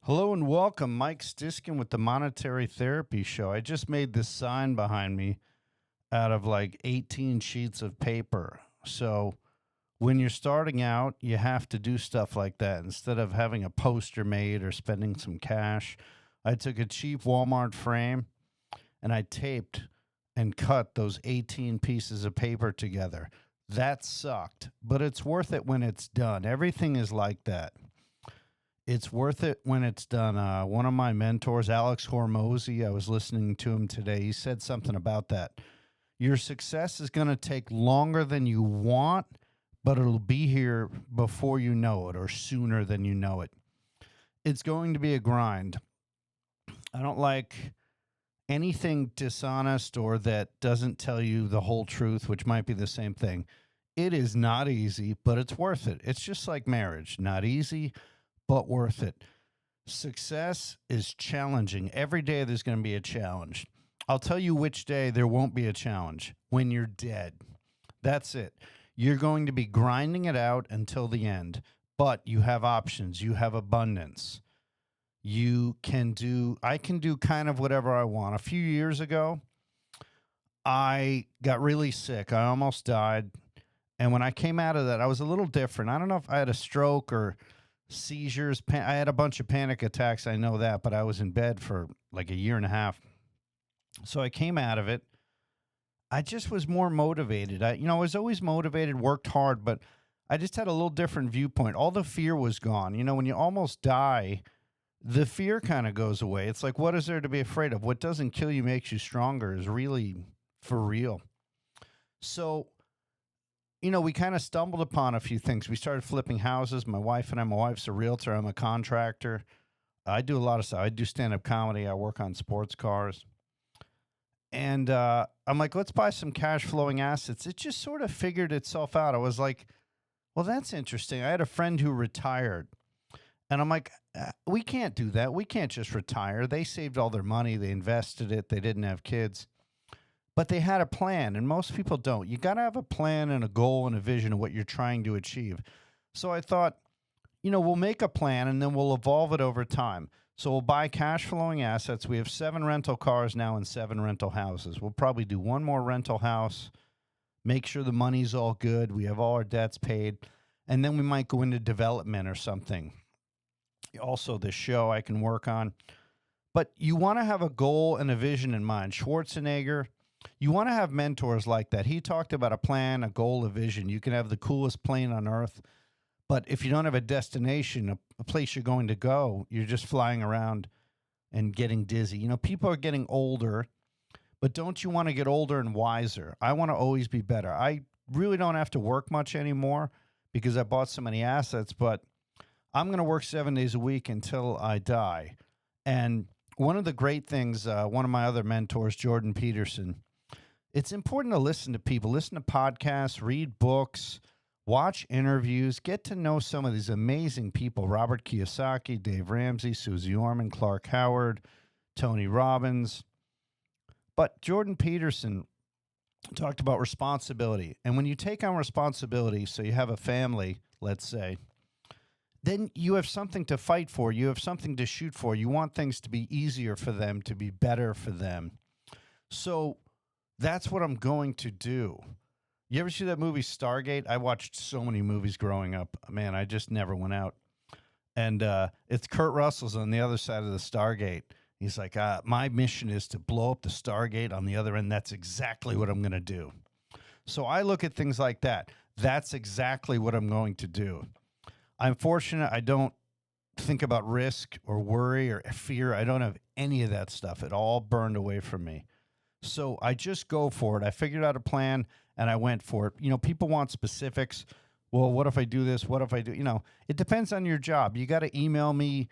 Hello and welcome, Mike Stiskin with the Monetary Therapy Show. I just made this sign behind me out of like 18 sheets of paper. So when you're starting out, you have to do stuff like that. Instead of having a poster made or spending some cash, I took a cheap Walmart frame and I taped and cut those 18 pieces of paper together. That sucked, but it's worth it when it's done. Everything is like that. It's worth it when it's done. One of my mentors, Alex Hormozy, I was listening to him today. He said something about that. Your success is going to take longer than you want, but it'll be here before you know it or sooner than you know it. It's going to be a grind. I don't like anything dishonest or that doesn't tell you the whole truth, which might be the same thing. It is not easy, but it's worth it. It's just like marriage. Not easy, but worth it. Success is challenging. Every day there's going to be a challenge. I'll tell you which day there won't be a challenge: when you're dead. That's it. You're going to be grinding it out until the end, but you have options. You have abundance. I can do kind of whatever I want. A few years ago, I got really sick. I almost died. And when I came out of that, I was a little different. I don't know if I had a stroke or seizures. I had a bunch of panic attacks. I know that, but I was in bed for like a year and a half. So I came out of it. I just was more motivated. I was always motivated, worked hard, but I just had a little different viewpoint. All the fear was gone. When you almost die, the fear kind of goes away. It's like, what is there to be afraid of? What doesn't kill you makes you stronger is really for real. So, we kind of stumbled upon a few things. We started flipping houses. My wife's a realtor. I'm a contractor. I do a lot of stuff. I do stand-up comedy. I work on sports cars. And I'm like, let's buy some cash flowing assets. It just sort of figured itself out. I was like, well, that's interesting. I had a friend who retired. And I'm like, we can't do that. We can't just retire. They saved all their money. They invested it. They didn't have kids. But they had a plan, and most people don't. You got to have a plan and a goal and a vision of what you're trying to achieve. So I thought, we'll make a plan, and then we'll evolve it over time. So we'll buy cash flowing assets. We have 7 rental cars now and 7 rental houses. We'll probably do one more rental house, make sure the money's all good. We have all our debts paid. And then we might go into development or something. Also, the show I can work on. But you want to have a goal and a vision in mind. Schwarzenegger, you want to have mentors like that. He talked about a plan, a goal, a vision. You can have the coolest plane on earth, but if you don't have a destination, a place you're going to go, you're just flying around and getting dizzy. People are getting older, but don't you want to get older and wiser? I want to always be better. I really don't have to work much anymore because I bought so many assets, but I'm going to work 7 days a week until I die. And one of the great things, one of my other mentors, Jordan Peterson, it's important to listen to people, listen to podcasts, read books, watch interviews, get to know some of these amazing people: Robert Kiyosaki, Dave Ramsey, Susie Orman, Clark Howard, Tony Robbins. But Jordan Peterson talked about responsibility. And when you take on responsibility, so you have a family, let's say, then you have something to fight for. You have something to shoot for. You want things to be easier for them, to be better for them. So that's what I'm going to do. You ever see that movie Stargate? I watched so many movies growing up. Man, I just never went out. And it's Kurt Russell's on the other side of the Stargate. He's like, my mission is to blow up the Stargate on the other end. That's exactly what I'm going to do. So I look at things like that. That's exactly what I'm going to do. I'm fortunate I don't think about risk or worry or fear. I don't have any of that stuff. It all burned away from me. So I just go for it. I figured out a plan and I went for it. People want specifics. Well, what if I do this? What if I do? It depends on your job. You got to email me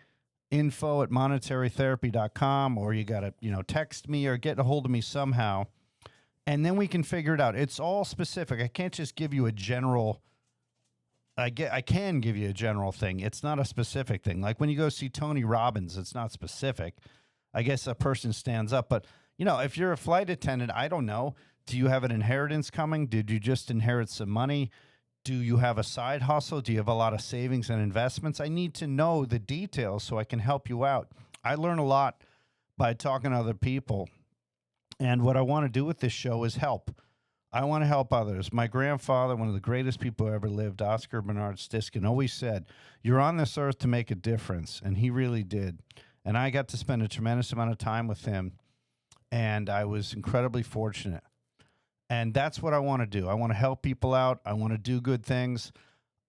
info@monetarytherapy.com, or you got to, text me or get a hold of me somehow. And then we can figure it out. It's all specific. I can't just give you a general. I can give you a general thing. It's not a specific thing. Like when you go see Tony Robbins, it's not specific. I guess a person stands up, but if you're a flight attendant, I don't know. Do you have an inheritance coming? Did you just inherit some money? Do you have a side hustle? Do you have a lot of savings and investments? I need to know the details so I can help you out. I learn a lot by talking to other people. And what I want to do with this show is help. I want to help others. My grandfather, one of the greatest people who ever lived, Oscar Bernard Stiskin, always said, "You're on this earth to make a difference." And he really did. And I got to spend a tremendous amount of time with him. And I was incredibly fortunate. And that's what I want to do. I want to help people out. I want to do good things.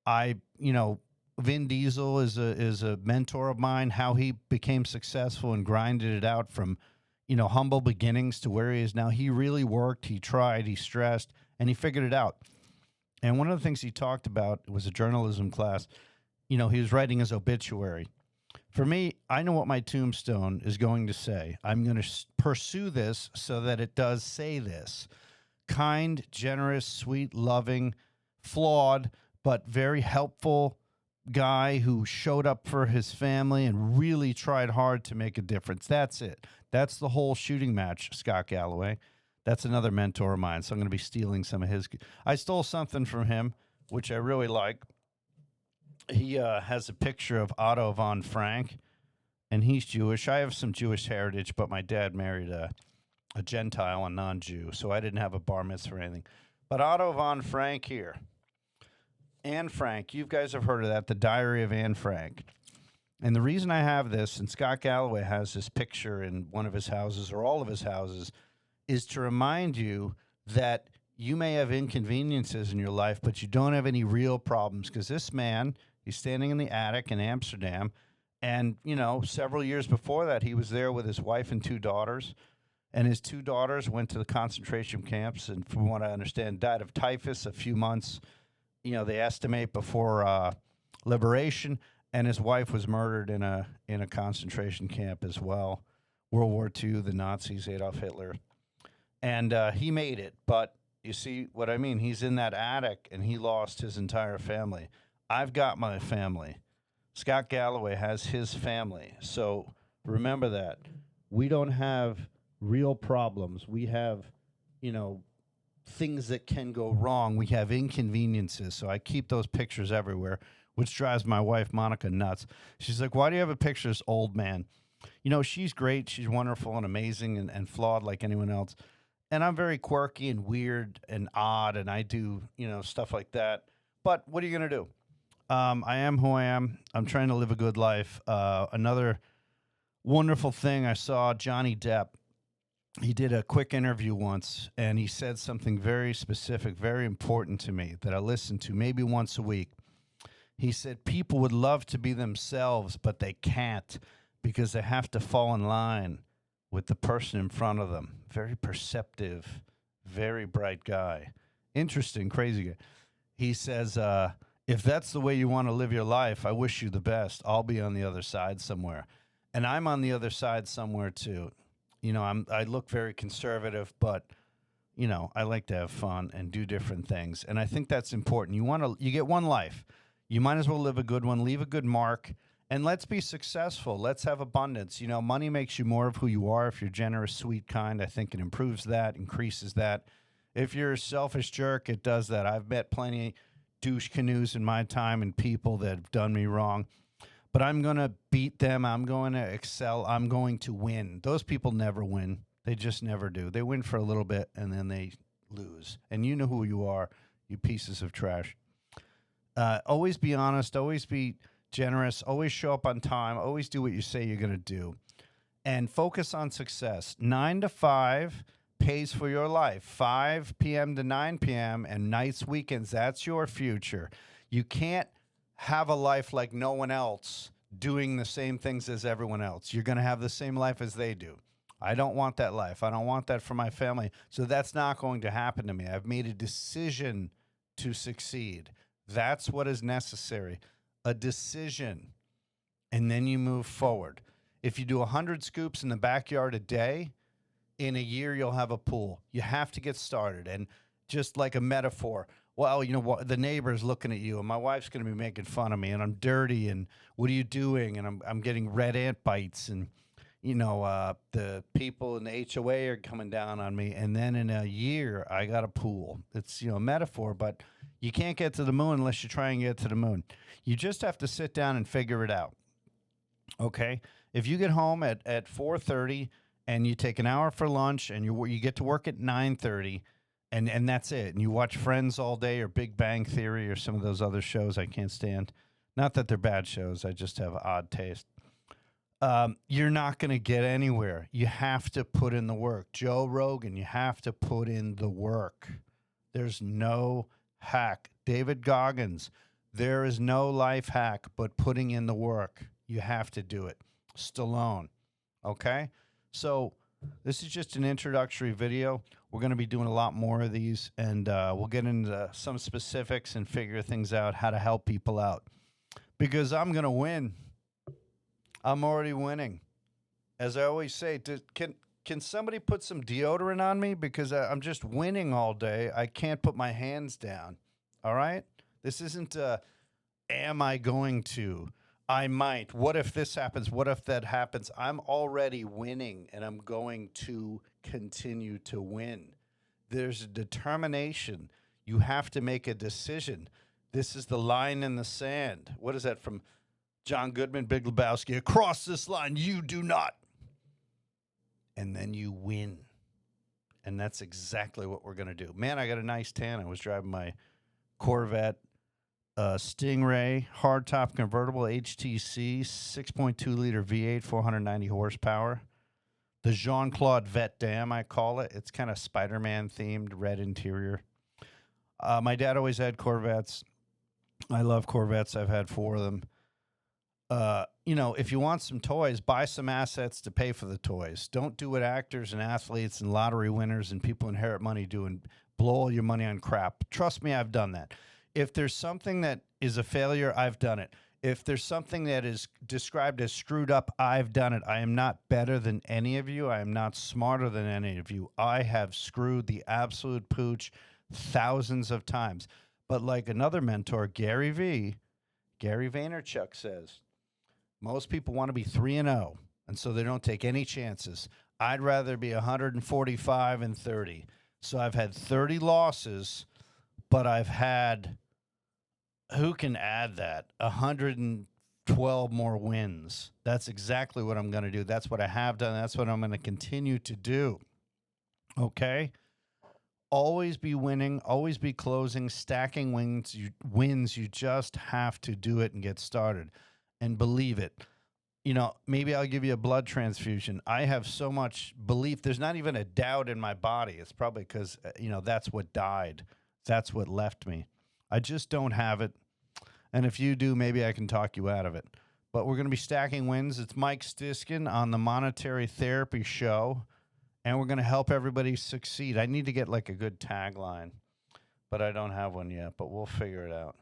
Vin Diesel is a mentor of mine, how he became successful and grinded it out from, humble beginnings to where he is now. He really worked, he tried, he stressed, and he figured it out. And one of the things he talked about was a journalism class. He was writing his obituary. For me, I know what my tombstone is going to say. I'm going to pursue this so that it does say this. Kind, generous, sweet, loving, flawed, but very helpful guy who showed up for his family and really tried hard to make a difference. That's it. That's the whole shooting match, Scott Galloway. That's another mentor of mine, so I'm going to be stealing some of his. I stole something from him, which I really like. He has a picture of Otto von Frank, and he's Jewish. I have some Jewish heritage, but my dad married a Gentile, a non-Jew, so I didn't have a bar mitzvah or anything. But Otto von Frank here. Anne Frank, you guys have heard of that, The Diary of Anne Frank. And the reason I have this, and Scott Galloway has this picture in one of his houses or all of his houses, is to remind you that you may have inconveniences in your life, but you don't have any real problems. Because this man, he's standing in the attic in Amsterdam, and, several years before that, he was there with his wife and 2 daughters. And his 2 daughters went to the concentration camps, and from what I understand, died of typhus a few months, they estimate, before liberation. And his wife was murdered in a concentration camp as well. World War II, the Nazis, Adolf Hitler. And he made it. But you see what I mean? He's in that attic, and he lost his entire family. I've got my family. Scott Galloway has his family. So remember that. We don't have real problems. We have, things that can go wrong. We have inconveniences. So I keep those pictures everywhere, which drives my wife, Monica, nuts. She's like, "Why do you have a picture of this old man?" She's great. She's wonderful and amazing and flawed like anyone else. And I'm very quirky and weird and odd, and I do, stuff like that. But what are you going to do? I am who I am. I'm trying to live a good life. Another wonderful thing, I saw Johnny Depp. He did a quick interview once, and he said something very specific, very important to me that I listen to maybe once a week. He said, people would love to be themselves, but they can't because they have to fall in line with the person in front of them. Very perceptive, very bright guy. Interesting, crazy guy. He says, if that's the way you want to live your life, I wish you the best. I'll be on the other side somewhere. And I'm on the other side somewhere too. I look very conservative, but, I like to have fun and do different things. And I think that's important. You get one life. You might as well live a good one, leave a good mark, and let's be successful. Let's have abundance. Money makes you more of who you are. If you're generous, sweet, kind, I think it improves that, increases that. If you're a selfish jerk, it does that. I've met plenty of douche canoes in my time and people that have done me wrong. But I'm going to beat them. I'm going to excel. I'm going to win. Those people never win. They just never do. They win for a little bit, and then they lose. And you know who you are, you pieces of trash. Always be honest. Always be generous. Always show up on time. Always do what you say you're going to do. And focus on success. 9 to 5 pays for your life. 5 p.m. to 9 p.m. and nights, weekends, that's your future. You can't have a life like no one else doing the same things as everyone else. You're going to have the same life as they do. I don't want that life. I don't want that for my family. So that's not going to happen to me. I've made a decision to succeed. That's what is necessary. A decision. And then you move forward. If you do 100 scoops in the backyard a day, in a year you'll have a pool. You have to get started. And just like a metaphor, well, the neighbor's looking at you, and my wife's going to be making fun of me, and I'm dirty, and what are you doing? And I'm getting red ant bites, and the people in the HOA are coming down on me, and then in a year I got a pool. It's a metaphor, but You can't get to the moon unless you try and get to the moon. You just have to sit down and figure it out. Okay? If you get home at 4:30 and you take an hour for lunch and you get to work at 9:30 and that's it. And you watch Friends all day or Big Bang Theory or some of those other shows I can't stand. Not that they're bad shows. I just have odd taste. You're not going to get anywhere. You have to put in the work. Joe Rogan, you have to put in the work. There's no hack. David Goggins, there is no life hack but putting in the work. You have to do it. Stallone. Okay? So this is just an introductory video. We're going to be doing a lot more of these, and we'll get into some specifics and figure things out, how to help people out. Because I'm going to win. I'm already winning. As I always say, can somebody put some deodorant on me? Because I'm just winning all day. I can't put my hands down. All right? This isn't am I going to? I might. What if this happens? What if that happens? I'm already winning, and I'm going to continue to win. There's a determination. You have to make a decision. This is the line in the sand. What is that from John Goodman, Big Lebowski? Across this line, you do not. And then you win. And that's exactly what we're going to do. Man, I got a nice tan. I was driving my Corvette Stingray hardtop convertible HTC 6.2 liter V8, 490 horsepower. The Jean-Claude Vet Dam, I call it. It's kind of Spider-Man themed, red interior. My dad always had Corvettes. I love Corvettes. I've had 4 of them. If you want some toys, buy some assets to pay for the toys. Don't do what actors and athletes and lottery winners and people inherit money do and blow all your money on crap. Trust me, I've done that. If there's something that is a failure, I've done it. If there's something that is described as screwed up, I've done it. I am not better than any of you. I am not smarter than any of you. I have screwed the absolute pooch thousands of times. But like another mentor, Gary Vaynerchuk says, most people want to be 3-0, and so they don't take any chances. I'd rather be 145-30. So I've had 30 losses, but I've had, who can add that? 112 more wins. That's exactly what I'm going to do. That's what I have done. That's what I'm going to continue to do. Okay? Always be winning, always be closing, stacking wins. You just have to do it and get started. And believe it. Maybe I'll give you a blood transfusion. I have so much belief. There's not even a doubt in my body. It's probably because, that's what died. That's what left me. I just don't have it. And if you do, maybe I can talk you out of it. But we're going to be stacking wins. It's Mike Stiskin on the Monetary Therapy Show. And we're going to help everybody succeed. I need to get like a good tagline, but I don't have one yet. But we'll figure it out.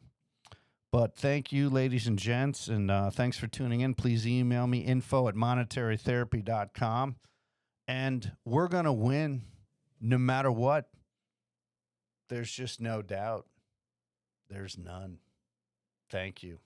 But thank you, ladies and gents, and thanks for tuning in. Please email me, info@monetarytherapy.com. And we're going to win no matter what. There's just no doubt. There's none. Thank you.